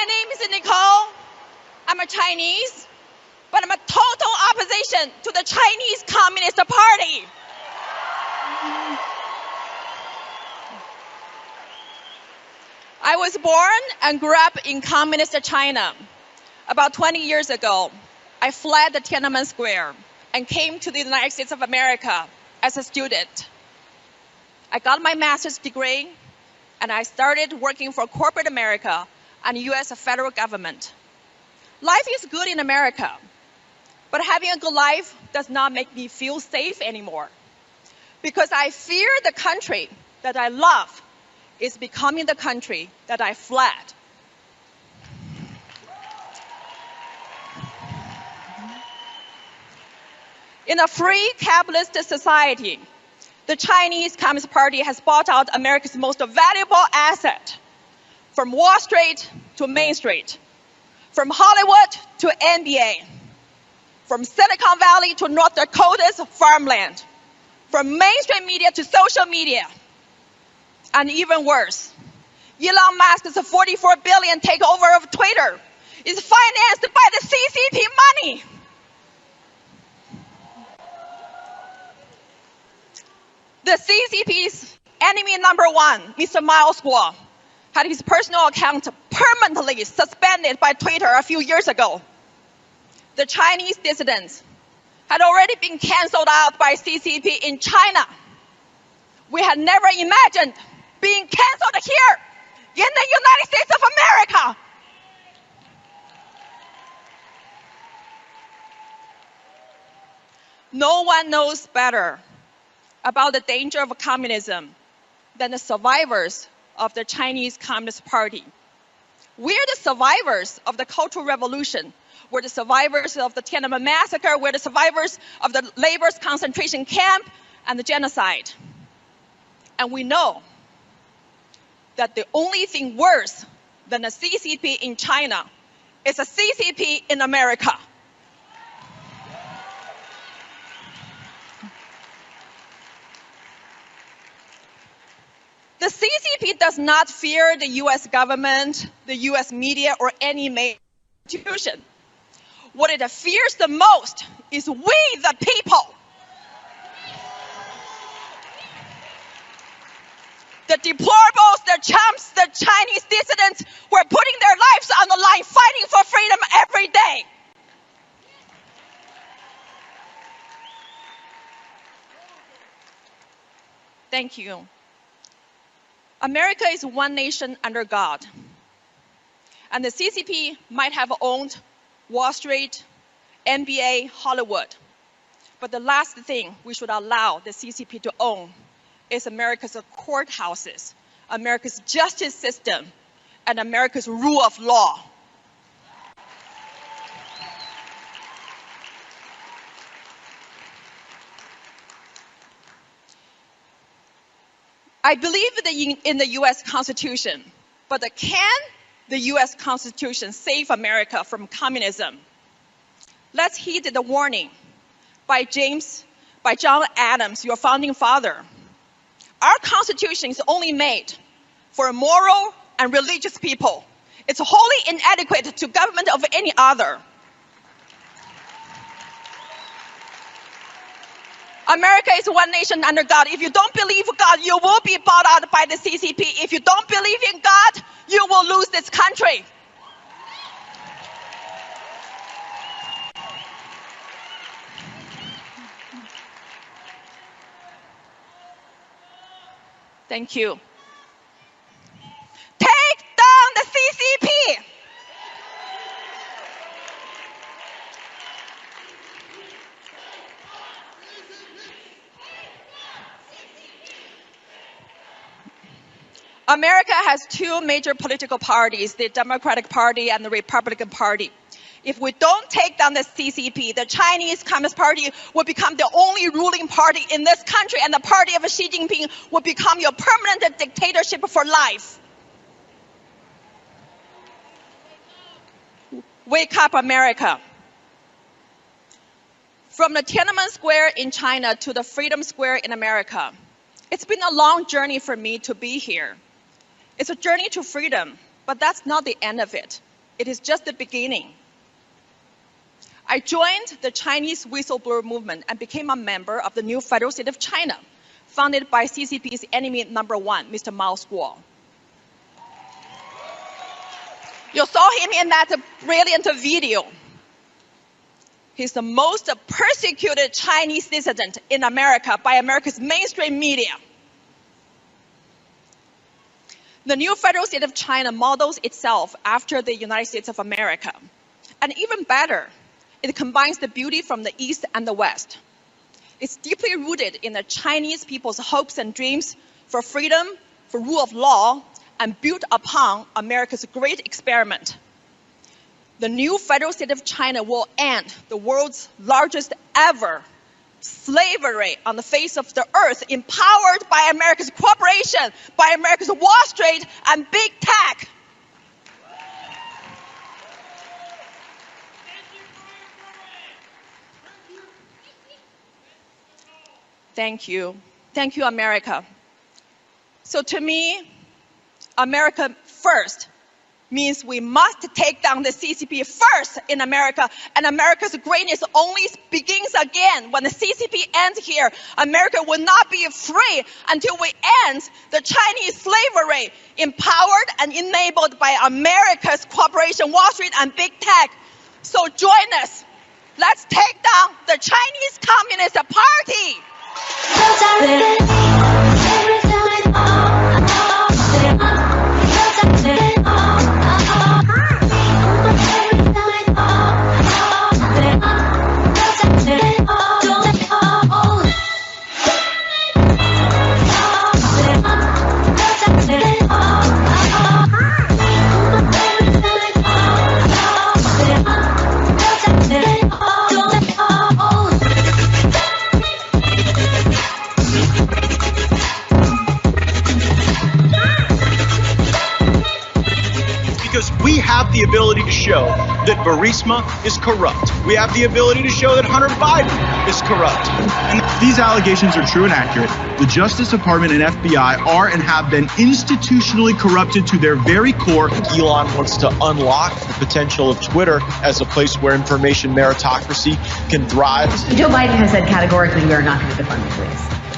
My name is Nicole. I'm a Chinese, but I'm a total opposition to the Chinese Communist Party. I was born and grew up in communist China. About 20 years ago, I fled the Tiananmen Square and came to the United States of America as a student. I got my master's degree, and I started working for corporate America and U.S. federal government. Life is good in America, but having a good life does not make me feel safe anymore, because I fear the country that I love is becoming the country that I fled. In a free capitalist society, the Chinese Communist Party has bought out America's most valuable asset, from Wall Street to Main Street, from Hollywood to NBA, from Silicon Valley to North Dakota's farmland, from mainstream media to social media. And even worse, Elon Musk's $44 billion takeover of Twitter is financed by the CCP money. The CCP's enemy number one, Mr. Miles Guo, had his personal account permanently suspended by Twitter a few years ago. The Chinese dissidents had already been canceled out by CCP in China. We had never imagined being canceled here in the United States of America. No one knows better about the danger of communism than the survivors of the Chinese Communist Party. We're the survivors of the Cultural Revolution. We're the survivors of the Tiananmen Massacre. We're the survivors of the labor's concentration camp and the genocide. And we know that the only thing worse than a CCP in China is a CCP in America. The CCP does not fear the US government, the US media, or any major institution. What it fears the most is we, the people. The deplorables, the chumps, the Chinese dissidents who are putting their lives on the line, fighting for freedom every day. Thank you. America is one nation under God. And the CCP might have owned Wall Street, NBA, Hollywood. But the last thing we should allow the CCP to own is America's courthouses, America's justice system, and America's rule of law. I believe in the US Constitution, but can the US Constitution save America from communism? Let's heed the warning by John Adams, your founding father. Our Constitution is only made for moral and religious people. It's wholly inadequate to government of any other. America is one nation under God. If you don't believe God, you will be bought out by the CCP. If you don't believe in God, you will lose this country. Thank you. Take down the CCP. America has two major political parties, the Democratic Party and the Republican Party. If we don't take down the CCP, the Chinese Communist Party will become the only ruling party in this country, and the party of Xi Jinping will become your permanent dictatorship for life. Wake up, America. From the Tiananmen Square in China to the Freedom Square in America, it's been a long journey for me to be here. It's a journey to freedom, but that's not the end of it. It is just the beginning. I joined the Chinese whistleblower movement and became a member of the new Federal State of China, founded by CCP's enemy number one, Mr. Mao Guo. You saw him in that brilliant video. He's the most persecuted Chinese dissident in America by America's mainstream media. The new Federal State of China models itself after the United States of America. And even better, it combines the beauty from the East and the West. It's deeply rooted in the Chinese people's hopes and dreams for freedom, for rule of law, and built upon America's great experiment. The new Federal State of China will end the world's largest ever slavery on the face of the earth, empowered by America's cooperation, by America's Wall Street and big tech. Thank you. Thank you, America. So to me, America first means we must take down the CCP first in America, and America's greatness only begins again. When the CCP ends here, America will not be free until we end the Chinese slavery, empowered and enabled by America's cooperation, Wall Street and big tech. So join us. Let's take down the Chinese Communist Party. Because we have the ability to show that Burisma is corrupt. We have the ability to show that Hunter Biden is corrupt. And these allegations are true and accurate. The Justice Department and FBI are and have been institutionally corrupted to their very core. Elon wants to unlock the potential of Twitter as a place where information meritocracy can thrive. Joe Biden has said categorically we are not going to defund the police.